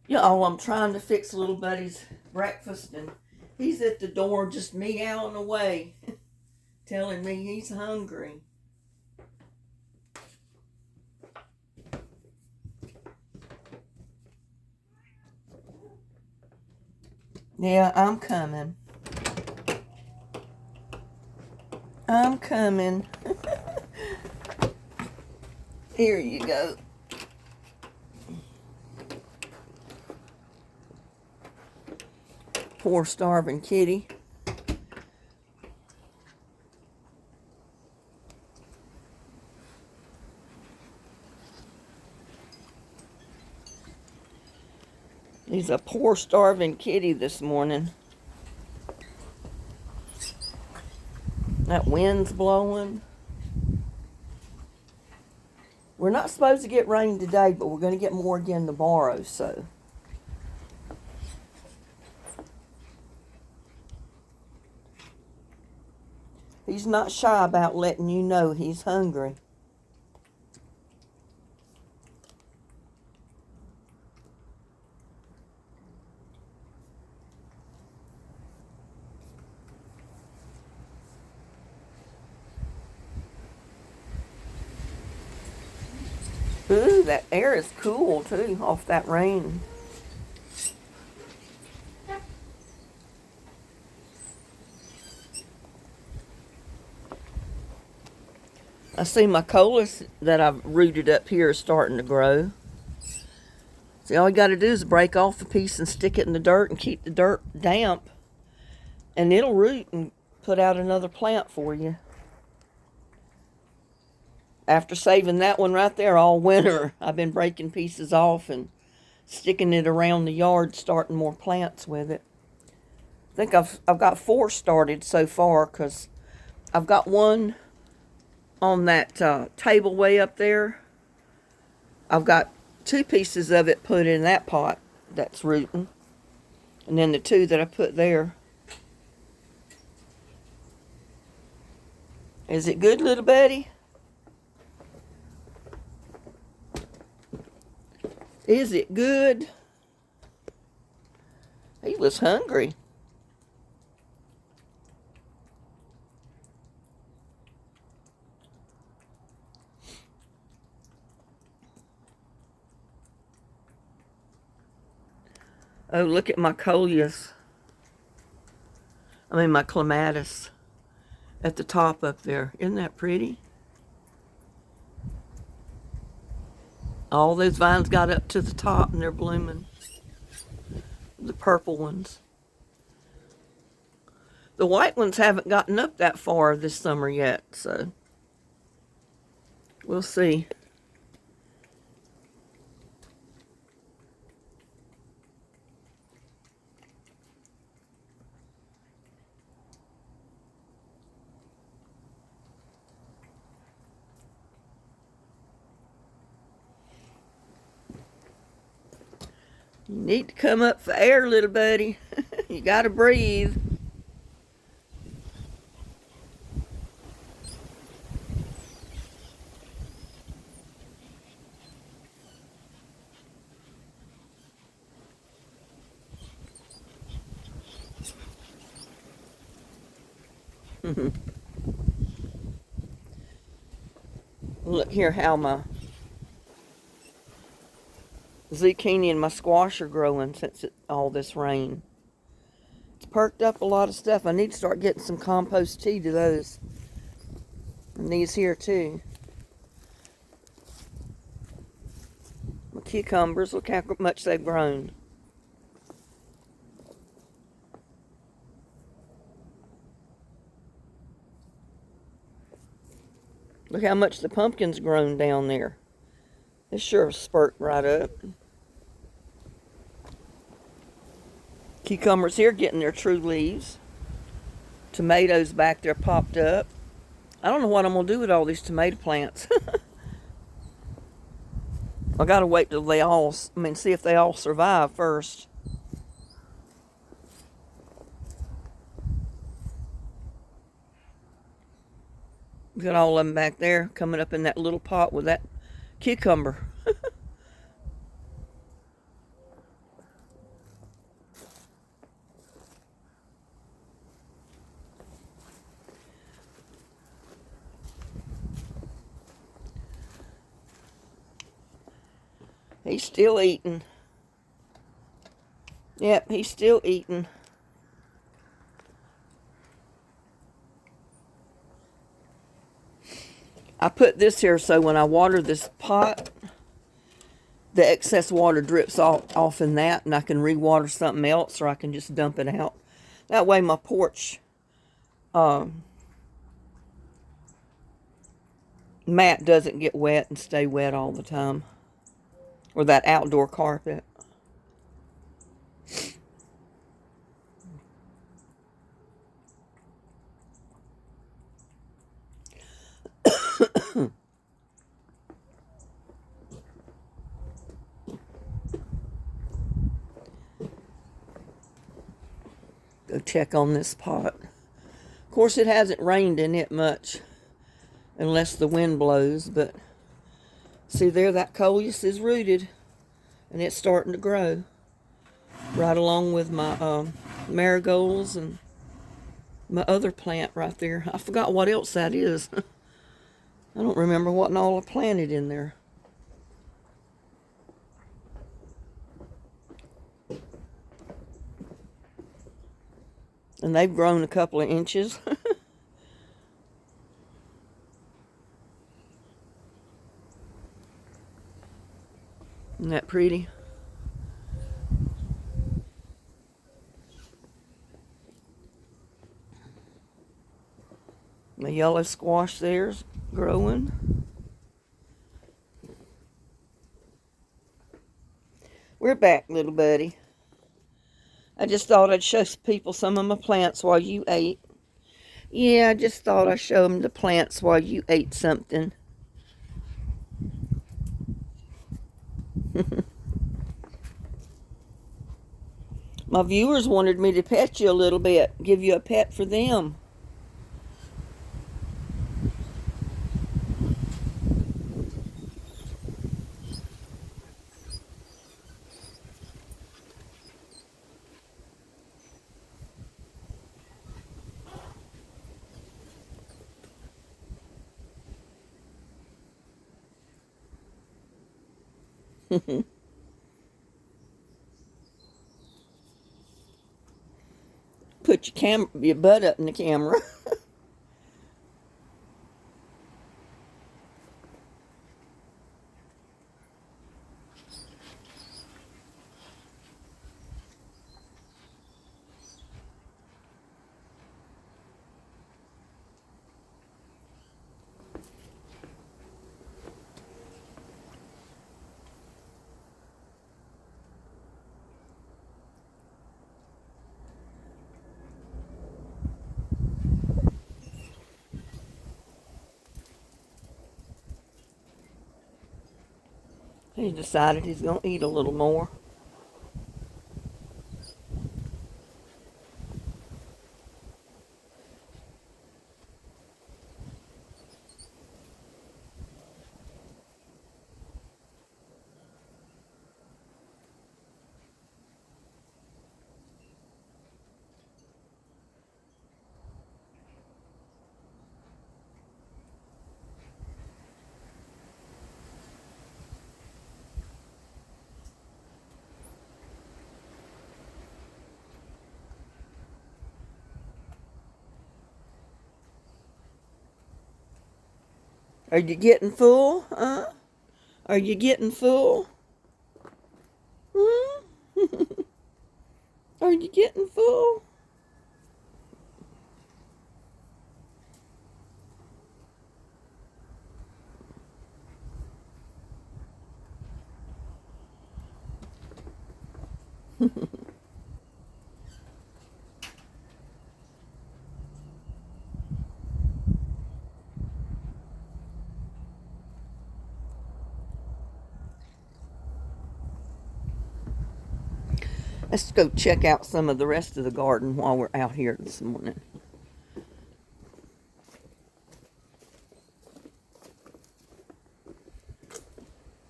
Y'all, I'm trying to fix little buddy's breakfast, and he's at the door just meowing away, telling me he's hungry. Yeah, I'm coming. I'm coming. Here you go. Poor starving kitty. He's a poor starving kitty this morning. That wind's blowing. We're not supposed to get rain today, but we're going to get more again tomorrow, so. He's not shy about letting you know he's hungry. Ooh, that air is cool too off that rain. I see my colas that I've rooted up here is starting to grow. See, all you got to do is break off a piece and stick it in the dirt and keep the dirt damp, and it'll root and put out another plant for you. After saving that one right there all winter, I've been breaking pieces off and sticking it around the yard, starting more plants with it. I think I've got 4 started so far, because I've got one on that table way up there. I've got 2 pieces of it put in that pot that's rooting, and then the 2 that I put there. Is it good, little buddy? Is it good? He was hungry. Oh, look at my coleus. My clematis at the top up there. Isn't that pretty? All those vines got up to the top and they're blooming. The purple ones. The white ones haven't gotten up that far this summer yet, so we'll see. You need to come up for air, little buddy. You gotta breathe. Look here how my zucchini and my squash are growing since all this rain. It's perked up a lot of stuff. I need to start getting some compost tea to those. And these here too. My cucumbers, look how much they've grown. Look how much the pumpkin's grown down there. It sure spurt right up. Cucumbers here getting their true leaves. Tomatoes back there popped up. I don't know what I'm going to do with all these tomato plants. I got to wait till they all, see if they all survive first. Got all of them back there coming up in that little pot with that cucumber. He's still eating. Yep, he's still eating. I put this here so when I water this pot, the excess water drips off in that, and I can re-water something else, or I can just dump it out. That way my porch mat doesn't get wet and stay wet all the time. Or that outdoor carpet. Go check on this pot. Of course, it hasn't rained in it much, unless the wind blows, but see there, that coleus is rooted, and it's starting to grow, right along with my marigolds and my other plant right there. I forgot what else that is. I don't remember what all I planted in there. And they've grown a couple of inches. Isn't that pretty? My yellow squash there's growing. We're back, little buddy. I just thought I'd show people some of my plants while you ate. Yeah, I just thought I'd show them the plants while you ate something. My viewers wanted me to pet you a little bit, give you a pet for them. Put your butt up in the camera. He decided he's going to eat a little more. Are you getting full? Huh? Are you getting full? Hmm? Are you getting full? Let's go check out some of the rest of the garden while we're out here this morning.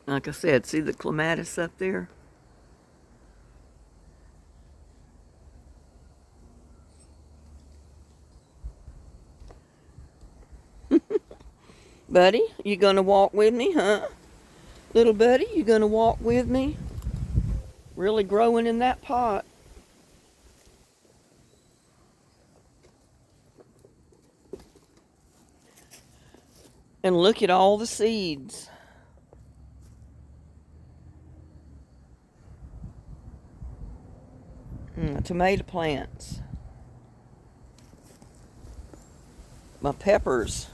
Like I said, see the clematis up there? Buddy, you gonna walk with me, huh? Little buddy, you gonna walk with me? Really growing in that pot. And look at all the seeds. Tomato plants. My peppers.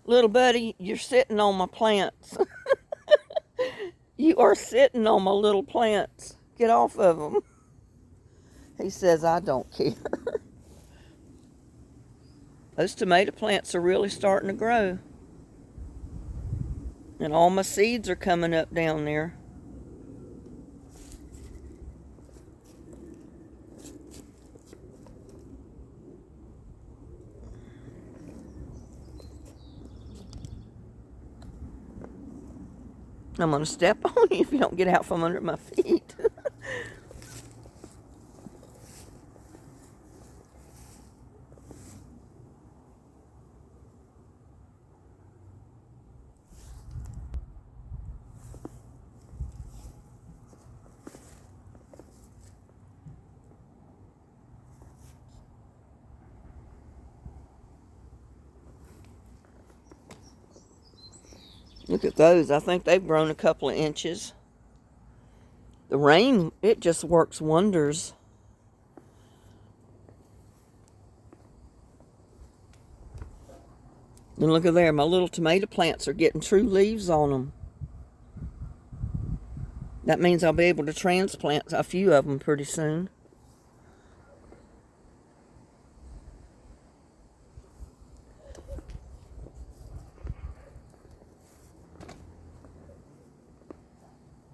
Little buddy, you're sitting on my plants. You are sitting on my little plants. Get off of them. He says, I don't care. Those tomato plants are really starting to grow. And all my seeds are coming up down there. I'm going to step on you if you don't get out from under my feet. Look at those. I think they've grown a couple of inches. The rain, it just works wonders. And look at there, my little tomato plants are getting true leaves on them. That means I'll be able to transplant a few of them pretty soon.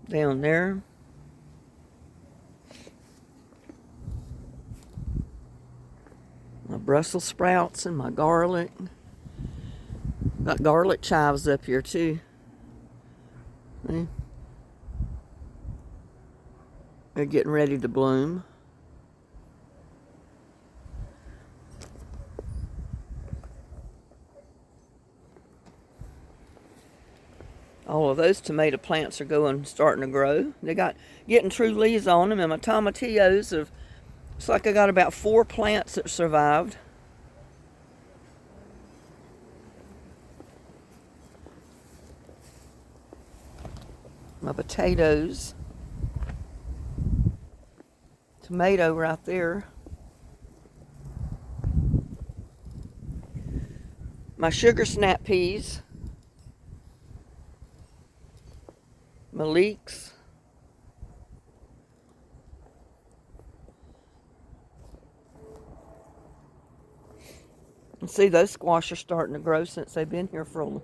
Down there. My Brussels sprouts and my garlic. Got garlic chives up here too. See? They're getting ready to bloom. All of those tomato plants are starting to grow. They got getting true leaves on them, and my tomatillos have. It's like I got about 4 plants that survived. My potatoes. Tomato right there. My sugar snap peas. My leeks. And see, those squash are starting to grow since they've been here for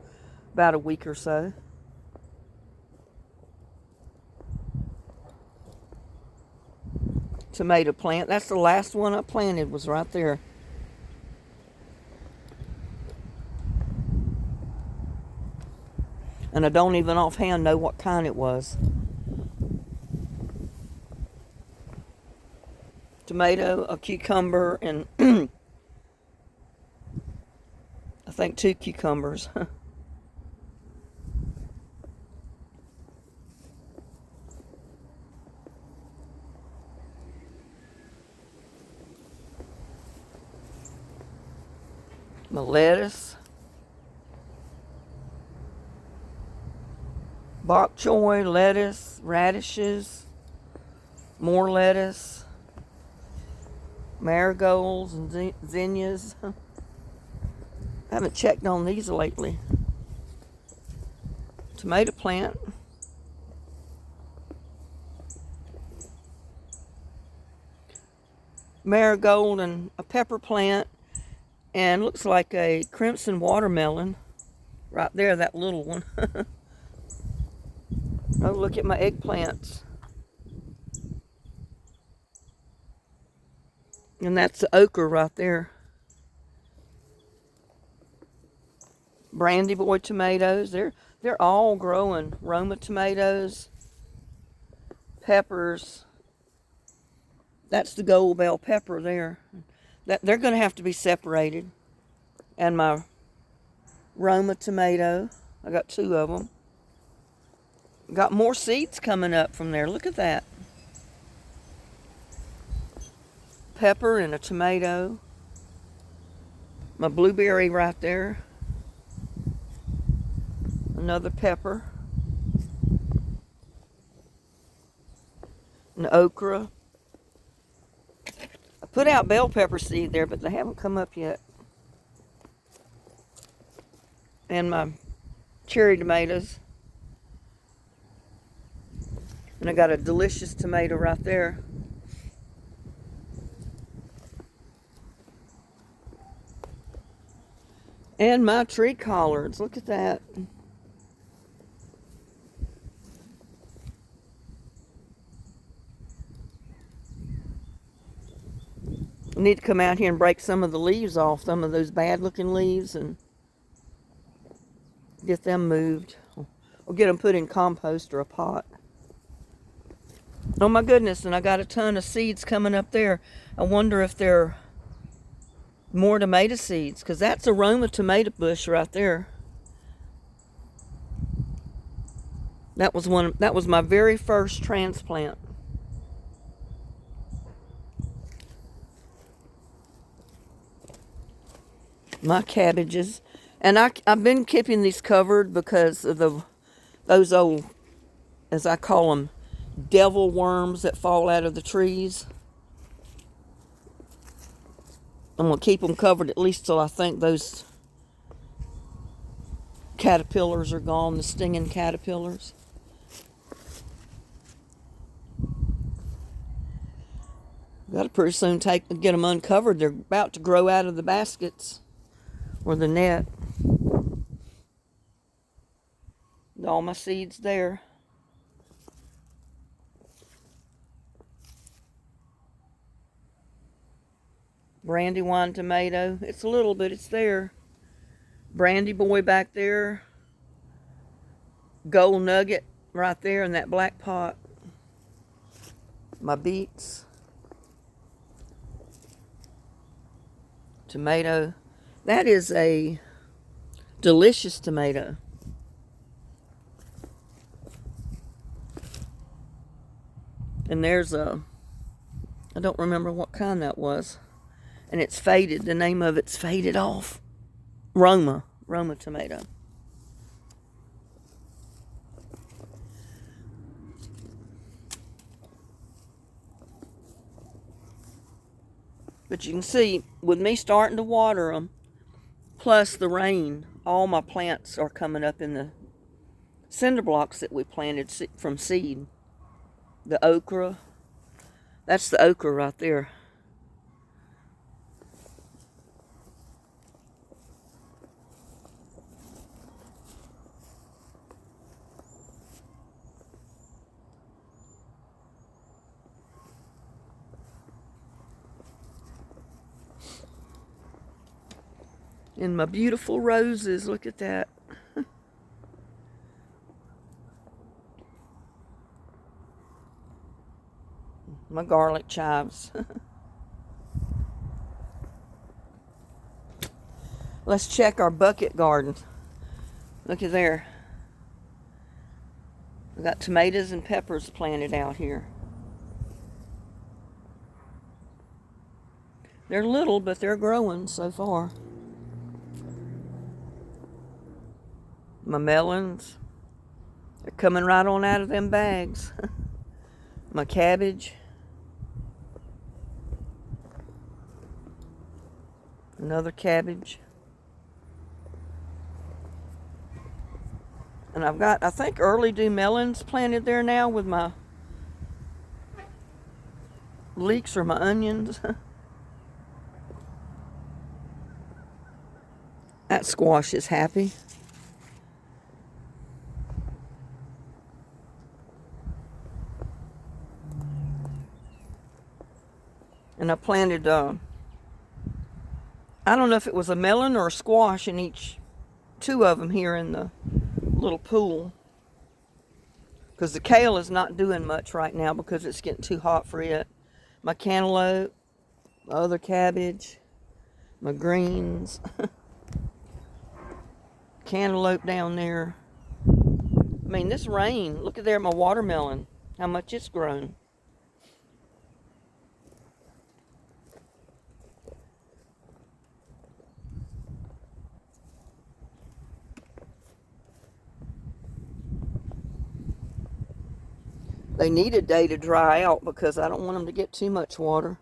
about a week or so. Tomato plant. That's the last one I planted, was right there. And I don't even offhand know what kind it was. Tomato, a cucumber, and I think 2 cucumbers. My lettuce. Bok choy, lettuce, radishes, more lettuce, marigolds and zinnias. I haven't checked on these lately. Tomato plant. Marigold and a pepper plant, and looks like a crimson watermelon right there, that little one. Oh, look at my eggplants. And that's the okra right there. Brandy boy tomatoes. They're all growing. Roma tomatoes, peppers. That's the gold bell pepper there. They're going to have to be separated. And my Roma tomato. I got 2 of them. Got more seeds coming up from there. Look at that. Pepper and a tomato. My blueberry right there. Another pepper. An okra. I put out bell pepper seed there, but they haven't come up yet. And my cherry tomatoes. And I got a delicious tomato right there. And my tree collards. Look at that. I need to come out here and break some of the leaves off, some of those bad looking leaves, and get them moved. Or get them put in compost or a pot. Oh my goodness, and I got a ton of seeds coming up there. I wonder if they're more tomato seeds, because that's a Roma tomato bush right there. That was my very first transplant. My cabbages. And I've been keeping these covered because of those old, as I call them, devil worms that fall out of the trees. I'm going to keep them covered at least till I think those caterpillars are gone, the stinging caterpillars. Got to pretty soon get them uncovered. They're about to grow out of the baskets or the net. All my seeds there. Brandywine tomato. It's a little, but it's there. Brandy boy back there. Gold nugget right there in that black pot. My beets. Tomato. That is a delicious tomato. And there's I don't remember what kind that was. And it's faded. The name of it's faded off. Roma tomato. But you can see, with me starting to water them, plus the rain, all my plants are coming up in the cinder blocks that we planted from seed. The okra. That's the okra right there. And my beautiful roses, look at that. My garlic chives. Let's check our bucket garden. Look at there. We got tomatoes and peppers planted out here. They're little, but they're growing so far. My melons, they're coming right on out of them bags. My cabbage. Another cabbage. And I've got, I think, early dew melons planted there now with my leeks or my onions. That squash is happy. And I planted, I don't know if it was a melon or a squash in each, 2 of them here in the little pool. Because the kale is not doing much right now because it's getting too hot for it. My cantaloupe, my other cabbage, my greens. Cantaloupe down there. I mean, this rain, look at there, my watermelon, how much it's grown. They need a day to dry out because I don't want them to get too much water.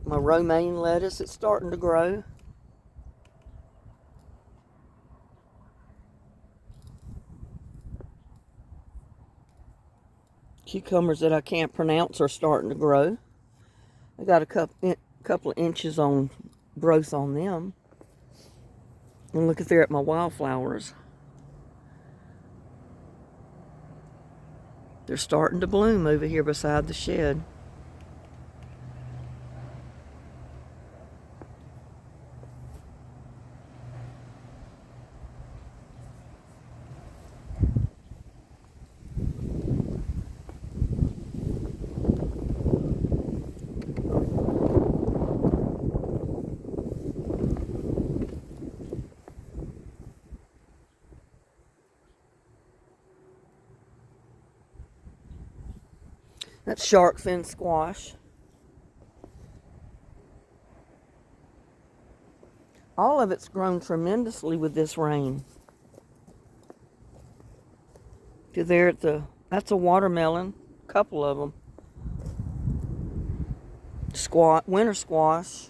My romaine lettuce, it's starting to grow. Cucumbers that I can't pronounce are starting to grow. I got a couple of inches on growth on them. And look at there at my wildflowers. They're starting to bloom over here beside the shed. That's shark fin squash. All of it's grown tremendously with this rain. To there at that's a watermelon, a couple of them. Winter squash.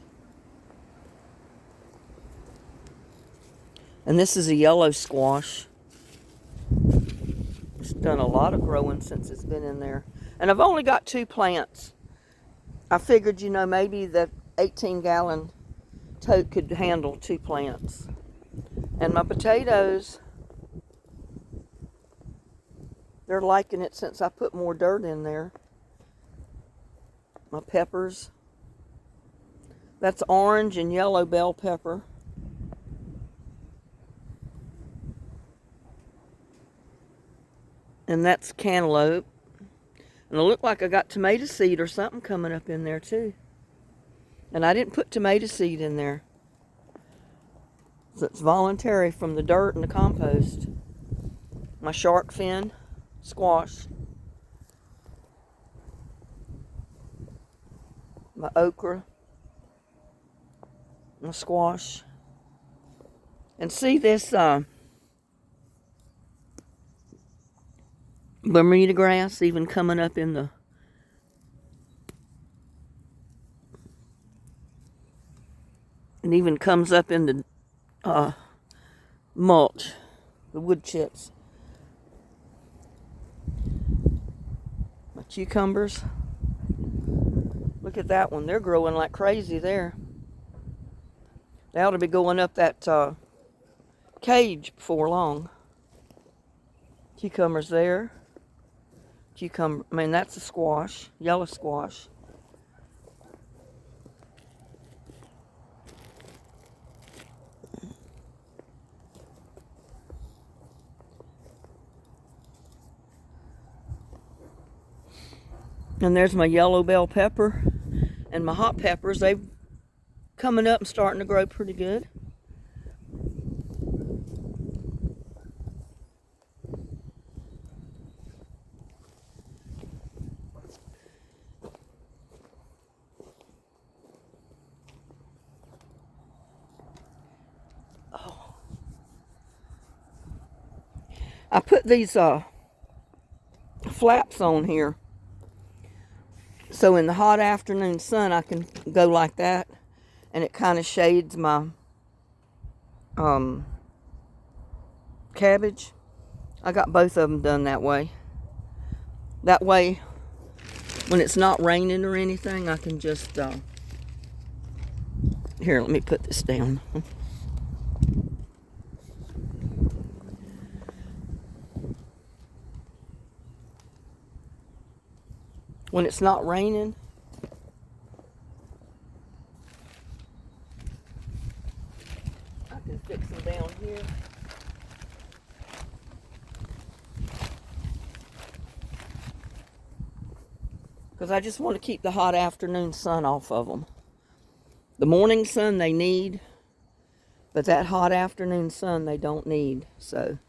And this is a yellow squash. It's done a lot of growing since it's been in there. And I've only got 2 plants. I figured, maybe the 18-gallon tote could handle 2 plants. And my potatoes, they're liking it since I put more dirt in there. My peppers, that's orange and yellow bell pepper. And that's cantaloupe. And it looked like I got tomato seed or something coming up in there too. And I didn't put tomato seed in there. So it's voluntary from the dirt and the compost. My shark fin squash. My okra. My squash. And see this Bermuda grass even coming up in the and even comes up in the mulch, the wood chips. My cucumbers, look at that one, they're growing like crazy there. They ought to be going up that cage before long. Cucumbers there. That's a squash, yellow squash. And there's my yellow bell pepper and my hot peppers. They've coming up and starting to grow pretty good. I put these flaps on here so in the hot afternoon sun I can go like that, and it kind of shades my cabbage. I got both of them done that way. That way, when it's not raining or anything, I can just here, let me put this down. When it's not raining, I can fix them down here. because I just want to keep the hot afternoon sun off of them. The morning sun they need, but that hot afternoon sun they don't need. So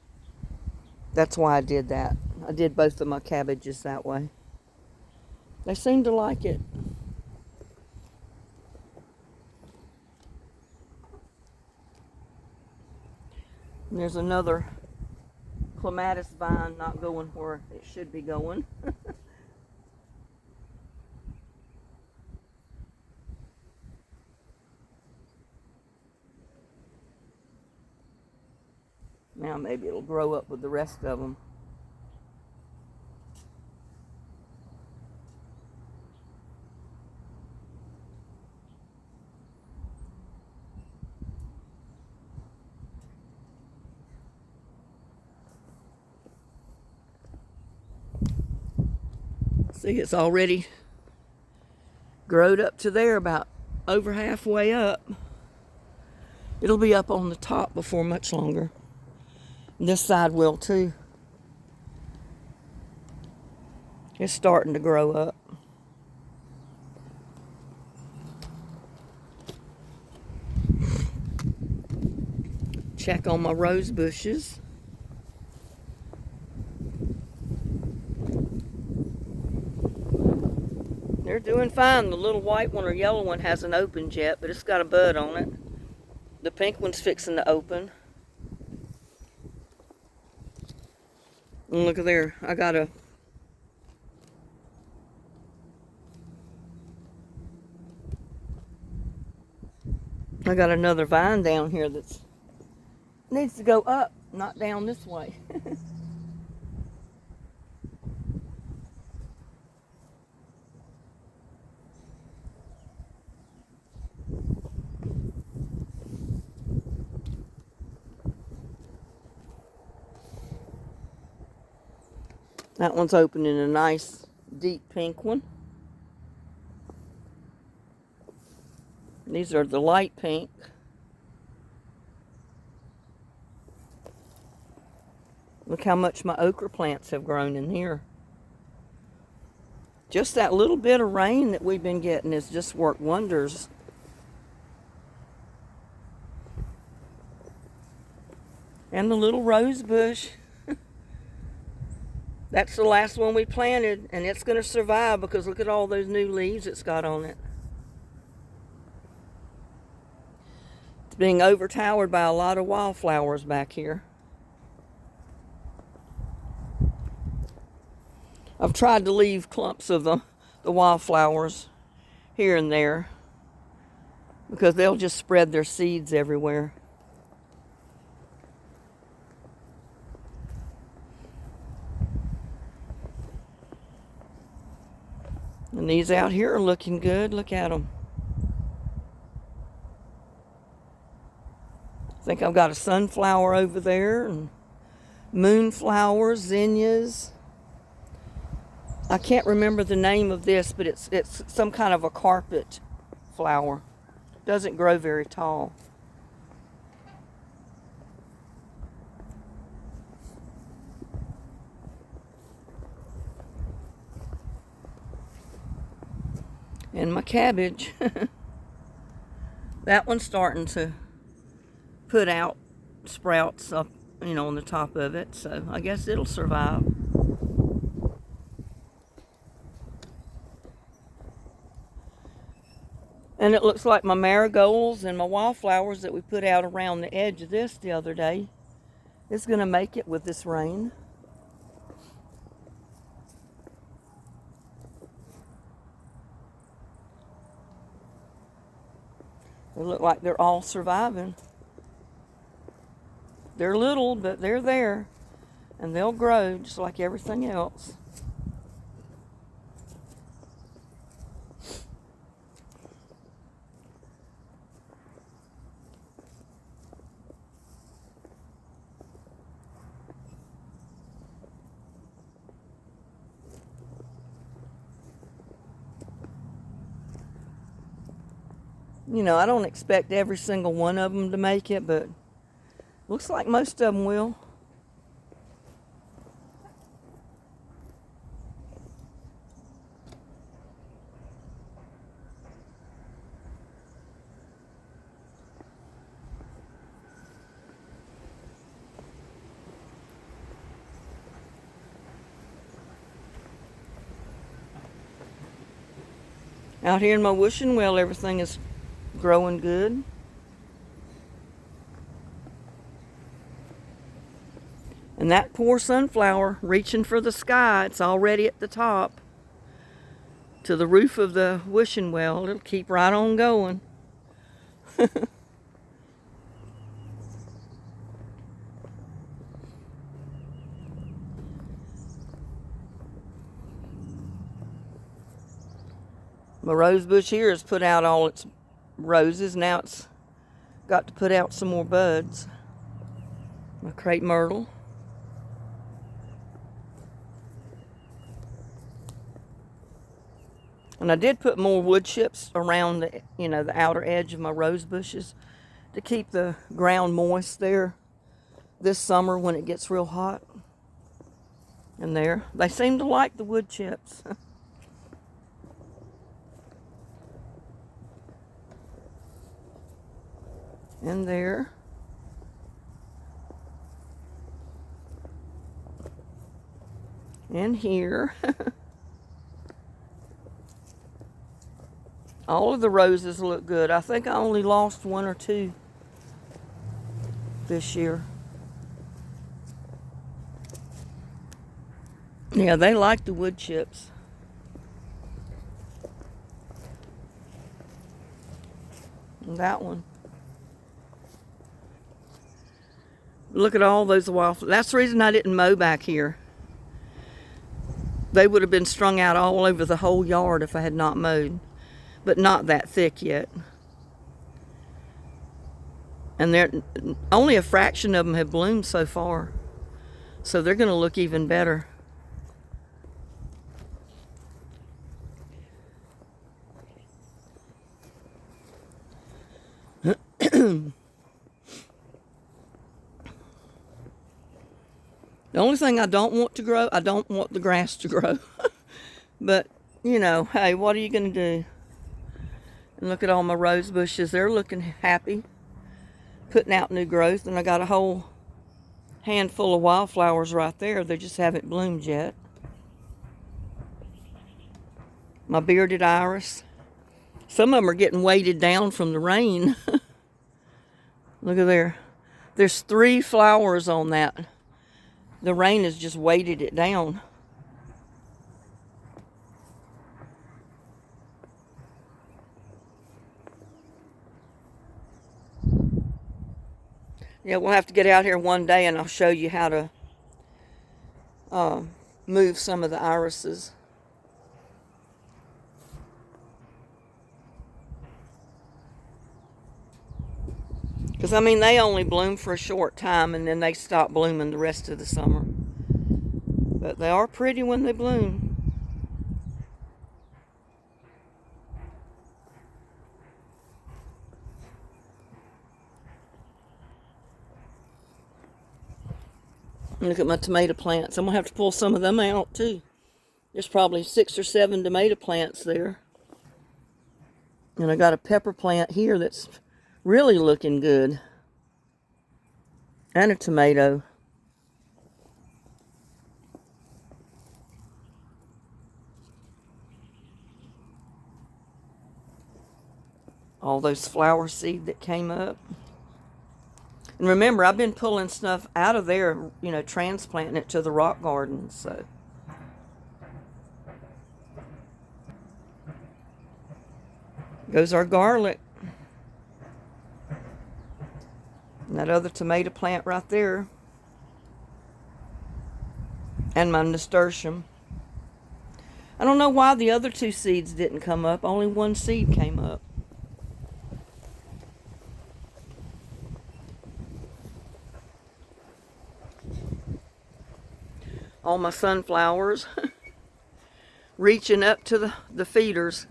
that's why I did that. I did both of my cabbages that way. They seem to like it. And there's another clematis vine not going where it should be going. Now maybe it'll grow up with the rest of them. See, it's already growed up to there, about over halfway up. It'll be up on the top before much longer. And this side will too. It's starting to grow up. Check on my rose bushes. They're doing fine. The little white one or yellow one hasn't opened yet, but it's got a bud on it. The pink one's fixing to open. And look at there. I got another vine down here that's needs to go up, not down this way. That one's opening a nice deep pink one. These are the light pink. Look how much my okra plants have grown in here. Just that little bit of rain that we've been getting has just worked wonders. And the little rose bush. That's the last one we planted, and it's going to survive because look at all those new leaves it's got on it. It's being overtowered by a lot of wildflowers back here. I've tried to leave clumps of the wildflowers here and there because they'll just spread their seeds everywhere. And these out here are looking good. Look at them. I think I've got a sunflower over there and moonflowers, zinnias. I can't remember the name of this, but it's some kind of a carpet flower. Doesn't grow very tall. And my cabbage, that one's starting to put out sprouts up, on the top of it. So I guess it'll survive. And it looks like my marigolds and my wildflowers that we put out around the edge of this the other day is going to make it with this rain. They look like they're all surviving. They're little, but they're there. And they'll grow just like everything else. I don't expect every single one of them to make it, but looks like most of them will. Out here in my wishing well, everything is growing good. And that poor sunflower reaching for the sky, it's already at the top to the roof of the wishing well. It'll keep right on going. My rose bush here has put out all its roses. Now it's got to put out some more buds. My crepe myrtle. And I did put more wood chips around the, the outer edge of my rose bushes to keep the ground moist there this summer when it gets real hot. And there, they seem to like the wood chips. And there. And here. All of the roses look good. I think I only lost one or two this year. Yeah, they like the wood chips. And that one. Look at all those wildflowers. That's the reason I didn't mow back here. They would have been strung out all over the whole yard if I had not mowed. But not that thick yet. And only a fraction of them have bloomed so far. So they're going to look even better. The only thing I don't want to grow, I don't want the grass to grow. But, hey, what are you going to do? And look at all my rose bushes. They're looking happy, putting out new growth. And I got a whole handful of wildflowers right there. They just haven't bloomed yet. My bearded iris. Some of them are getting weighted down from the rain. Look at there. There's 3 flowers on that. The rain has just weighted it down. Yeah, we'll have to get out here one day and I'll show you how to move some of the irises. Because, they only bloom for a short time and then they stop blooming the rest of the summer. But they are pretty when they bloom. Look at my tomato plants. I'm going to have to pull some of them out too. There's probably 6 or 7 tomato plants there. And I got a pepper plant here that's really looking good. And a tomato. All those flower seed that came up. And remember, I've been pulling stuff out of there, transplanting it to the rock garden, so. Goes our garlic. And that other tomato plant right there. And my nasturtium. I don't know why the other 2 seeds didn't come up. Only 1 seed came up. All my sunflowers reaching up to the feeders.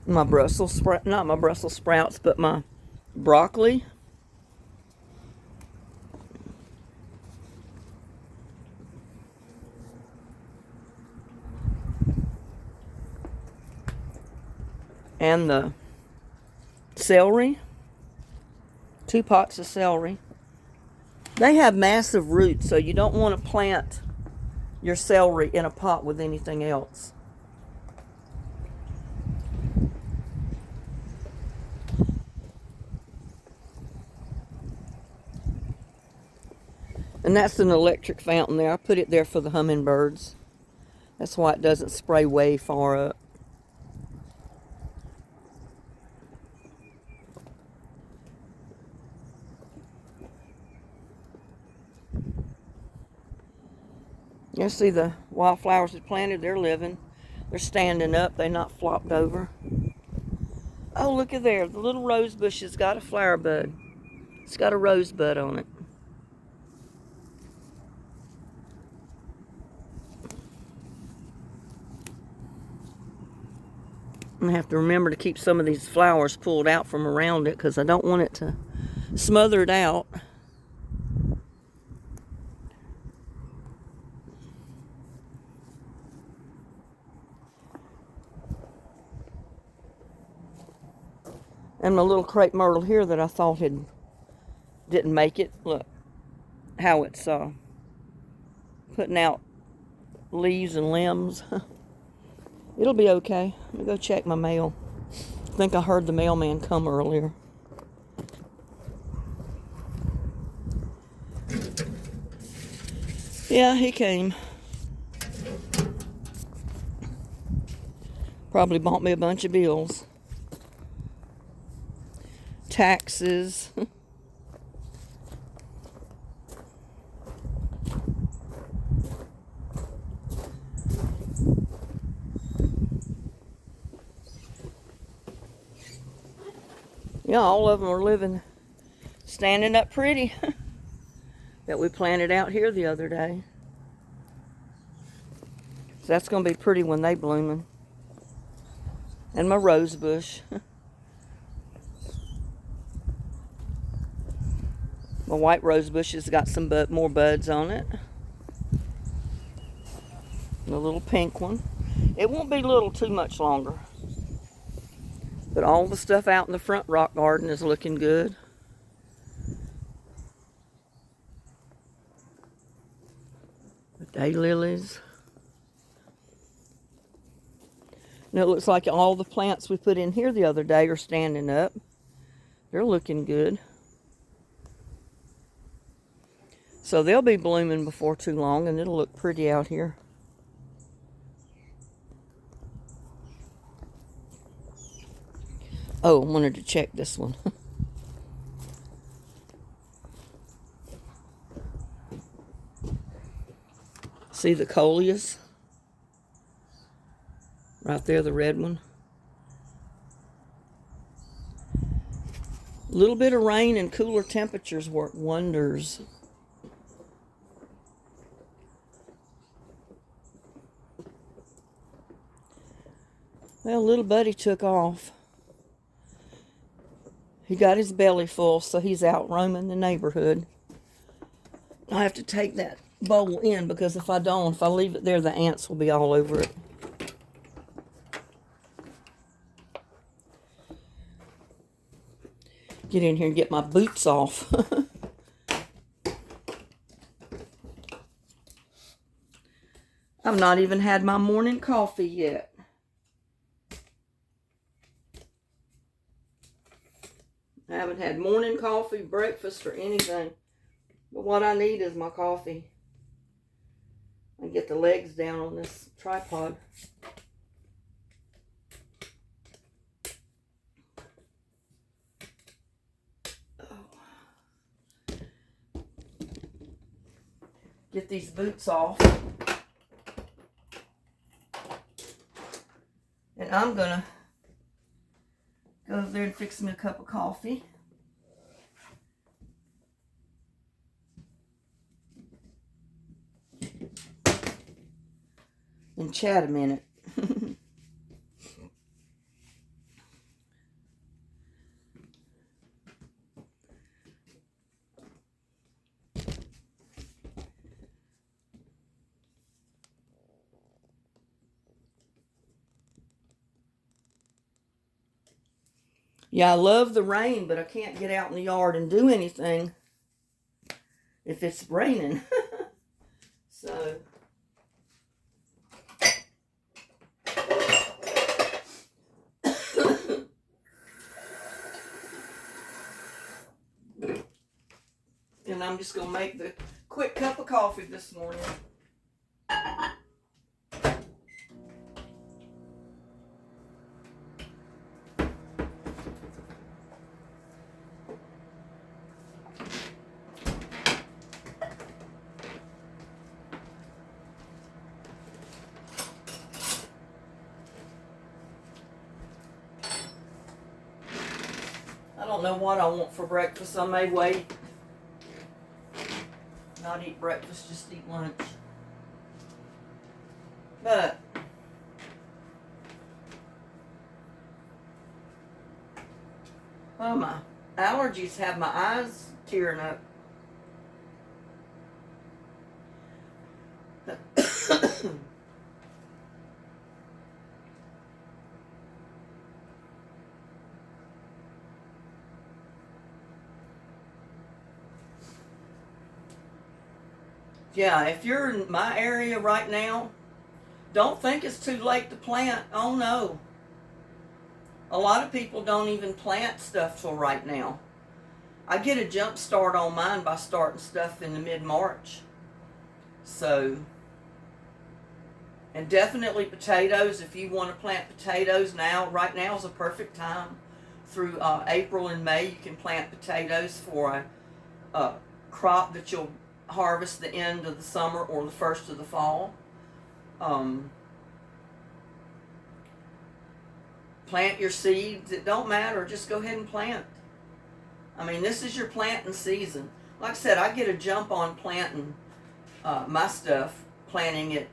My Brussels sprout, not my Brussels sprouts, but my broccoli. And the celery, 2 pots of celery. They have massive roots, so you don't want to plant your celery in a pot with anything else. And that's an electric fountain there. I put it there for the hummingbirds. That's why it doesn't spray way far up. You see the wildflowers that planted, they're living. They're standing up, they're not flopped over. Oh, look at there. The little rose bush has got a flower bud. It's got a rosebud on it. I have to remember to keep some of these flowers pulled out from around it because I don't want it to smother it out. And my little crepe myrtle here that I thought didn't make it. Look how it's putting out leaves and limbs. It'll be okay. Let me go check my mail. I think I heard the mailman come earlier. Yeah, he came. Probably bought me a bunch of bills. Taxes. Yeah, all of them are living, standing up pretty. That we planted out here the other day. So that's going to be pretty when they blooming. And my rose bush. My white rose bush has got some more buds on it. And a little pink one. It won't be little too much longer. But all the stuff out in the front rock garden is looking good. The daylilies. And it looks like all the plants we put in here the other day are standing up. They're looking good. So they'll be blooming before too long, and it'll look pretty out here. Oh, I wanted to check this one. See the coleus? Right there, the red one. A little bit of rain and cooler temperatures work wonders. Well, little buddy took off. He got his belly full, so he's out roaming the neighborhood. I have to take that bowl in because if I leave it there, the ants will be all over it. Get in here and get my boots off. I've not even had my morning coffee yet. I haven't had morning coffee, breakfast, or anything. But what I need is my coffee. I get the legs down on this tripod. Get these boots off. And I'm gonna go over there and fix me a cup of coffee. And chat a minute. Yeah, I love the rain, but I can't get out in the yard and do anything if it's raining. So, and I'm just going to make the quick cup of coffee this morning. I don't know what I want for breakfast. I may wait. Not eat breakfast, just eat lunch. But oh, my allergies have my eyes tearing up. Yeah, if you're in my area right now, don't think it's too late to plant. Oh no. A lot of people don't even plant stuff till right now. I get a jump start on mine by starting stuff in the mid-March. So, and definitely potatoes. If you want to plant potatoes now, right now is a perfect time. Through April and May, you can plant potatoes for a crop that you'll harvest the end of the summer or the first of the fall. Plant your seeds. It don't matter. Just go ahead and plant. I mean, this is your planting season. Like I said, I get a jump on planting my stuff, planting it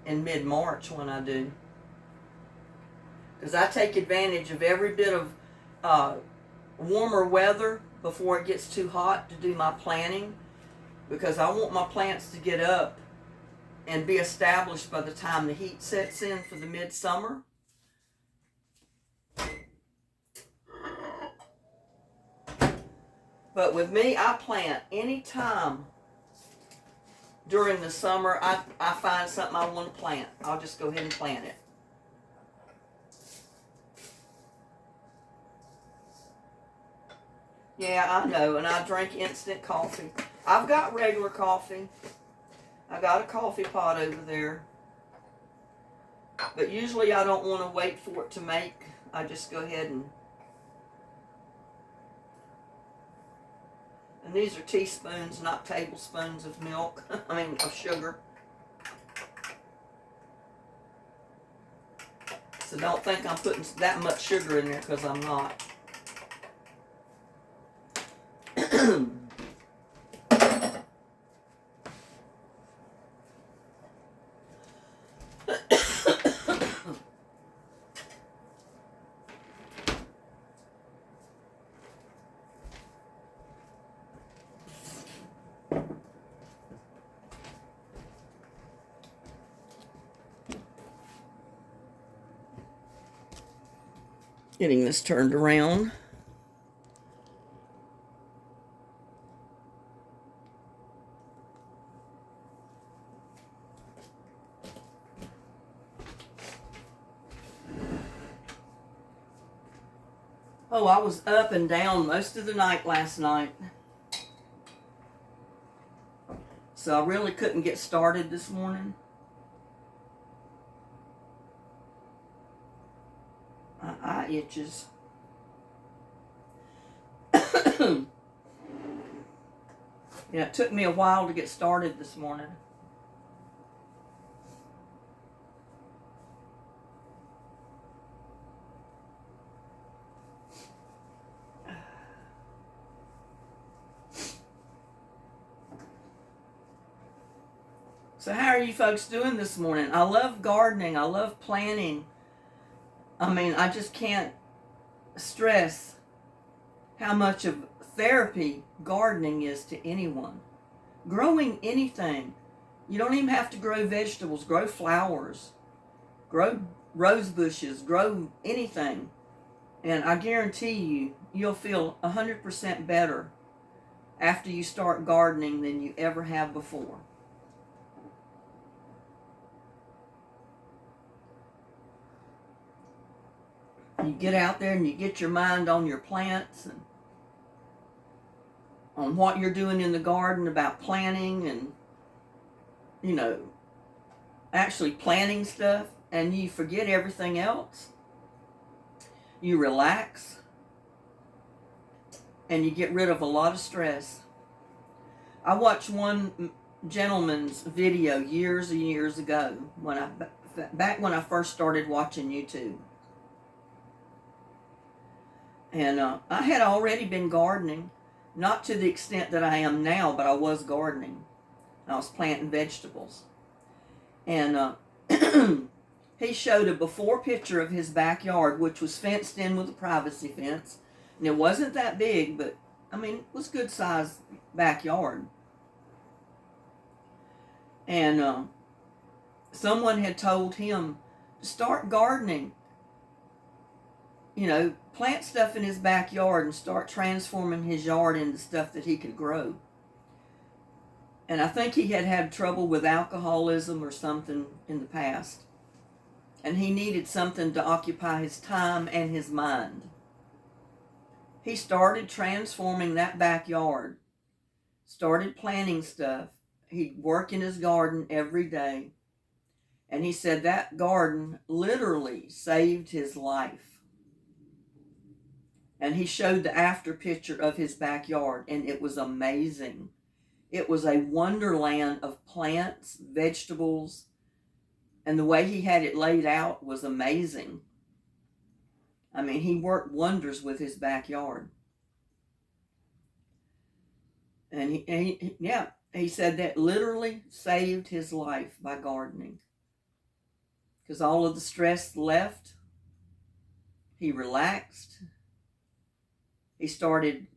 in mid-March when I do. Because I take advantage of every bit of warmer weather before it gets too hot to do my planting. Because I want my plants to get up and be established by the time the heat sets in for the midsummer. But with me, I plant any time during the summer. I find something I want to plant. I'll just go ahead and plant it. Yeah, I know, and I drink instant coffee. I've got regular coffee. I got a coffee pot over there. But usually I don't want to wait for it to make. I just go ahead and these are teaspoons, not tablespoons of milk. I mean, of sugar. So don't think I'm putting that much sugar in there, because I'm not. Getting this turned around. Oh, I was up and down most of the night last night. So I really couldn't get started this morning. My eye itches. Yeah, it took me a while to get started this morning. So how are you folks doing this morning? I love gardening. I love planting. I mean, I just can't stress how much of therapy gardening is to anyone. Growing anything. You don't even have to grow vegetables. Grow flowers. Grow rose bushes. Grow anything. And I guarantee you, you'll feel 100% better after you start gardening than you ever have before. You get out there and you get your mind on your plants and on what you're doing in the garden about planting and, you know, actually planting stuff, and you forget everything else. You relax and you get rid of a lot of stress. I watched one gentleman's video years and years ago back when I first started watching YouTube. And I had already been gardening, not to the extent that I am now, but I was gardening. I was planting vegetables. And he showed a before picture of his backyard, which was fenced in with a privacy fence. And it wasn't that big, but, I mean, it was a good sized backyard. And someone had told him to start gardening. You know, plant stuff in his backyard and start transforming his yard into stuff that he could grow. And I think he had trouble with alcoholism or something in the past. And he needed something to occupy his time and his mind. He started transforming that backyard, started planting stuff. He'd work in his garden every day. And he said that garden literally saved his life. And he showed the after picture of his backyard, and it was amazing. It was a wonderland of plants, vegetables, and the way he had it laid out was amazing. I mean, he worked wonders with his backyard. And he said that literally saved his life by gardening. Because all of the stress left, he relaxed. He started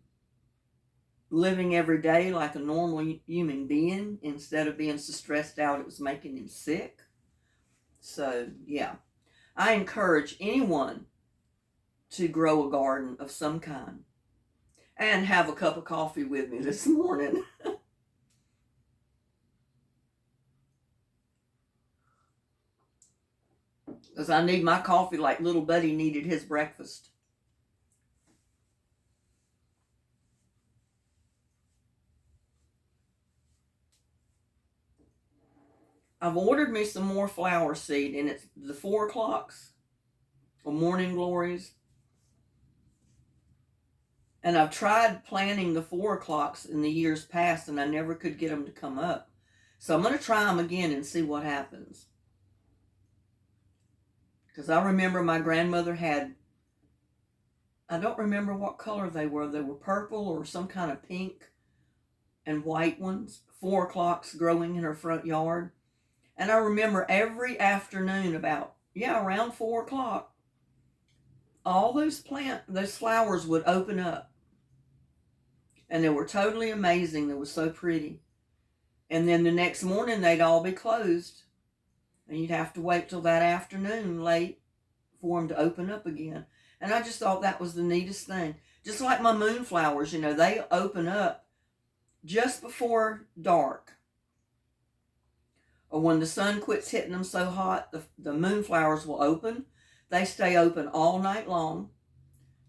living every day like a normal human being instead of being so stressed out it was making him sick. So, yeah, I encourage anyone to grow a garden of some kind and have a cup of coffee with me this morning. Because I need my coffee like little Buddy needed his breakfast. I've ordered me some more flower seed, and it's the 4 o'clocks or morning glories. And I've tried planting the 4 o'clocks in the years past, and I never could get them to come up. So I'm going to try them again and see what happens. Because I remember my grandmother had, I don't remember what color they were. They were purple or some kind of pink and white ones. 4 o'clocks growing in her front yard. And I remember every afternoon around 4 o'clock, all those flowers would open up. And they were totally amazing. They were so pretty. And then the next morning, they'd all be closed. And you'd have to wait till that afternoon late for them to open up again. And I just thought that was the neatest thing. Just like my moonflowers, they open up just before dark. Or when the sun quits hitting them so hot, the moonflowers will open. They stay open all night long.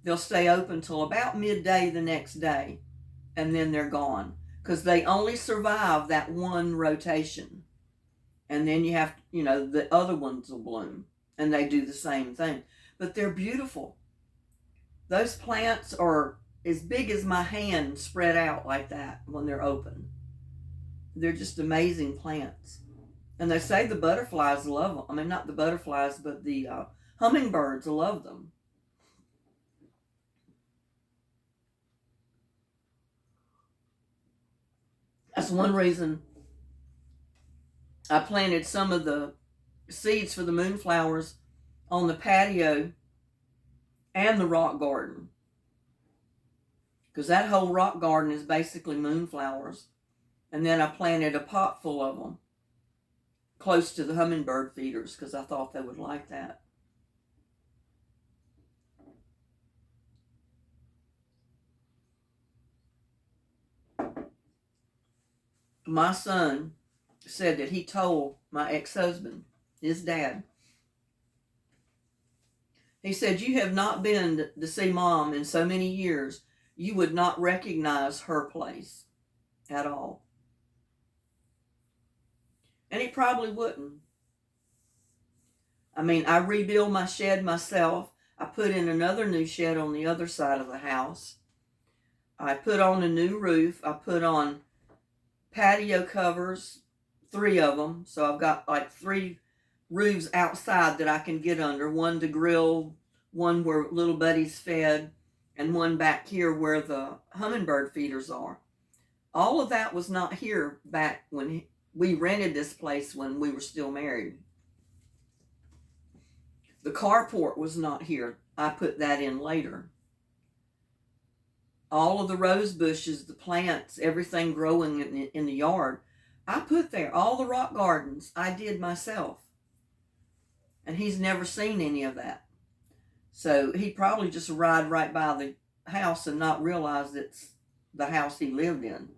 They'll stay open till about midday the next day. And then they're gone. Because they only survive that one rotation. And then you have, the other ones will bloom. And they do the same thing. But they're beautiful. Those plants are as big as my hand spread out like that when they're open. They're just amazing plants. And they say the butterflies love them. I mean, not the butterflies, but the hummingbirds love them. That's one reason I planted some of the seeds for the moonflowers on the patio and the rock garden. Because that whole rock garden is basically moonflowers. And then I planted a pot full of them close to the hummingbird feeders because I thought they would like that. My son said that he told my ex-husband, his dad, he said, "You have not been to see Mom in so many years, you would not recognize her place at all." And he probably wouldn't. I mean, I rebuilt my shed myself. I put in another new shed on the other side of the house. I put on a new roof. I put on patio covers, 3 of them. So I've got like 3 roofs outside that I can get under. One to grill, one where little buddies fed, and one back here where the hummingbird feeders are. All of that was not here back when we rented this place when we were still married. The carport was not here. I put that in later. All of the rose bushes, the plants, everything growing in the yard, I put there. All the rock gardens, I did myself. And he's never seen any of that. So he probably just ride right by the house and not realize it's the house he lived in.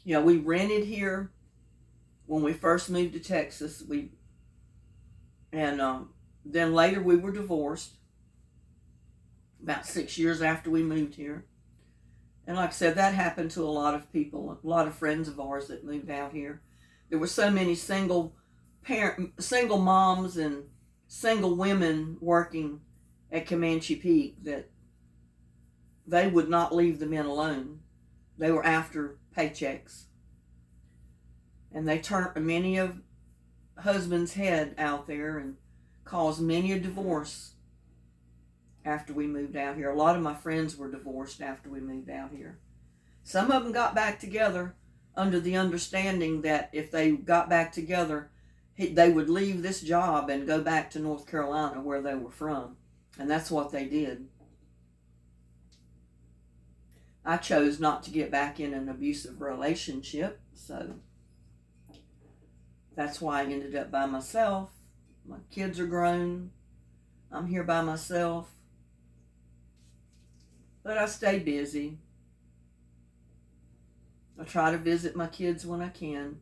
Yeah, we rented here when we first moved to Texas. Then later we were divorced about 6 years after we moved here. And like I said, that happened to a lot of people, a lot of friends of ours that moved out here. There were so many single moms and single women working at Comanche Peak that they would not leave the men alone. They were after paychecks. And they turned many of husbands' head out there and caused many a divorce after we moved out here. A lot of my friends were divorced after we moved out here. Some of them got back together under the understanding that if they got back together, they would leave this job and go back to North Carolina where they were from. And that's what they did. I chose not to get back in an abusive relationship, so that's why I ended up by myself. My kids are grown. I'm here by myself. But I stay busy. I try to visit my kids when I can.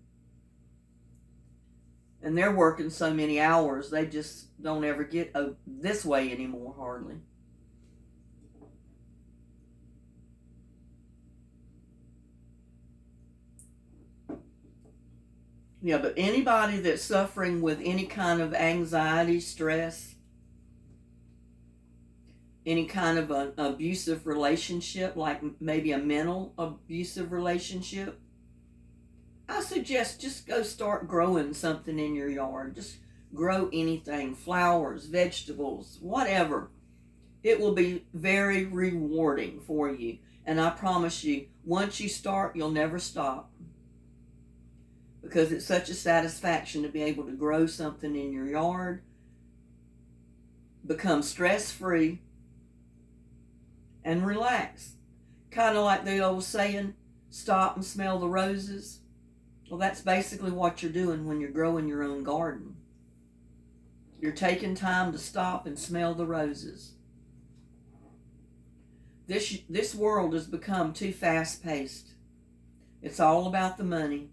And they're working so many hours, they just don't ever get this way anymore, hardly. Yeah, but anybody that's suffering with any kind of anxiety, stress, any kind of an abusive relationship, like maybe a mental abusive relationship, I suggest just go start growing something in your yard. Just grow anything, flowers, vegetables, whatever. It will be very rewarding for you. And I promise you, once you start, you'll never stop. Because it's such a satisfaction to be able to grow something in your yard, become stress-free, and relax. Kind of like the old saying, stop and smell the roses. Well, that's basically what you're doing when you're growing your own garden. You're taking time to stop and smell the roses. This world has become too fast-paced. It's all about the money.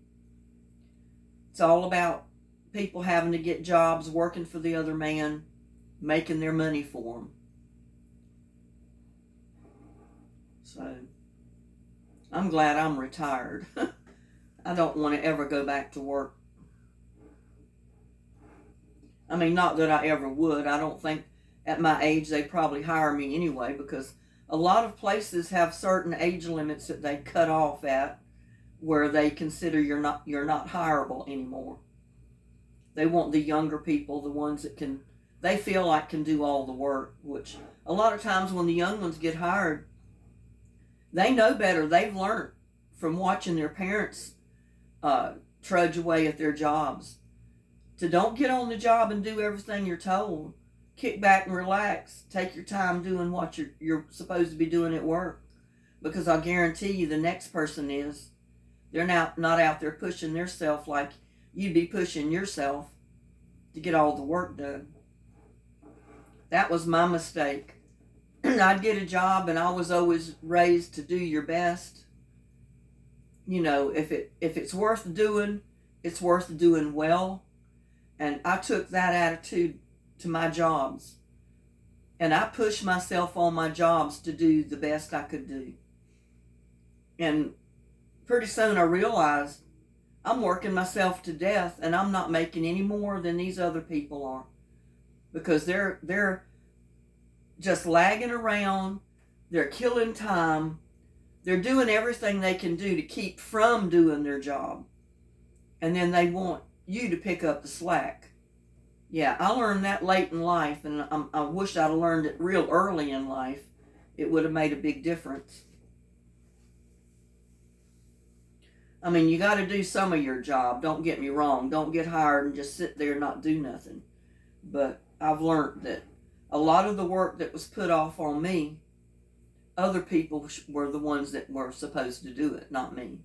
It's all about people having to get jobs, working for the other man, making their money for them. So, I'm glad I'm retired. I don't want to ever go back to work. I mean, not that I ever would. I don't think at my age they'd probably hire me anyway, because a lot of places have certain age limits that they cut off at where they consider you're not hireable anymore. They want the younger people, the ones that they feel like can do all the work, which a lot of times when the young ones get hired, they know better. They've learned from watching their parents trudge away at their jobs to don't get on the job and do everything you're told. Kick back and relax. Take your time doing what you're supposed to be doing at work, because I guarantee you the next person is. They're not out there pushing themselves like you'd be pushing yourself to get all the work done. That was my mistake. I'd get a job, and I was always raised to do your best. You know, if it's worth doing, it's worth doing well. And I took that attitude to my jobs. And I pushed myself on my jobs to do the best I could do. And pretty soon I realized I'm working myself to death, and I'm not making any more than these other people are, because they're just lagging around, they're killing time, they're doing everything they can do to keep from doing their job, and then they want you to pick up the slack. Yeah, I learned that late in life, and I wish I'd learned it real early in life. It would have made a big difference. I mean, you got to do some of your job. Don't get me wrong. Don't get hired and just sit there and not do nothing. But I've learned that a lot of the work that was put off on me, other people were the ones that were supposed to do it, not me.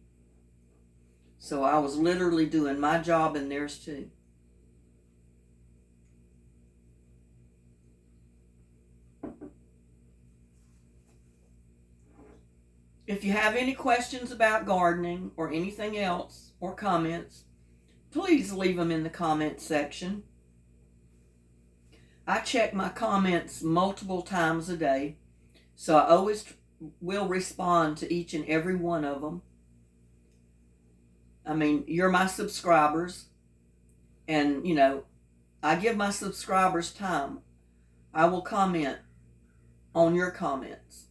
So I was literally doing my job and theirs too. If you have any questions about gardening or anything else, or comments, please leave them in the comment section. I check my comments multiple times a day, so I always will respond to each and every one of them. I mean, you're my subscribers, and you know, I give my subscribers time. I will comment on your comments.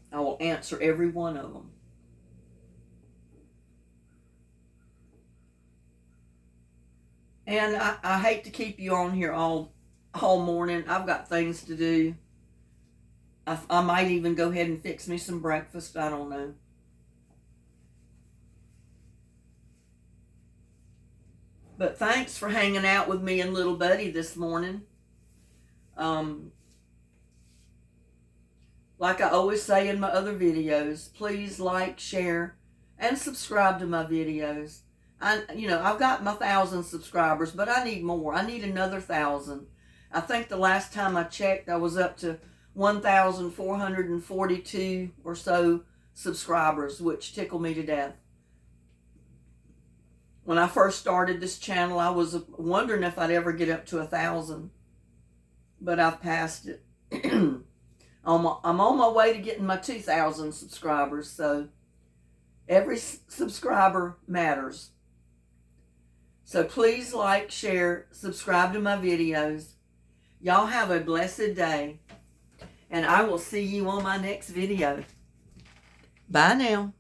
I will answer every one of them. And I hate to keep you on here all morning. I've got things to do. I might even go ahead and fix me some breakfast. I don't know. But thanks for hanging out with me and little buddy this morning. Like I always say in my other videos, please like, share, and subscribe to my videos. I've got my 1,000 subscribers, but I need more. I need another 1,000. I think the last time I checked, I was up to 1,442 or so subscribers, which tickle me to death. When I first started this channel, I was wondering if I'd ever get up to 1,000, but I've passed it. I'm on my way to getting my 2,000 subscribers, so every subscriber matters. So please like, share, subscribe to my videos. Y'all have a blessed day, and I will see you on my next video. Bye now.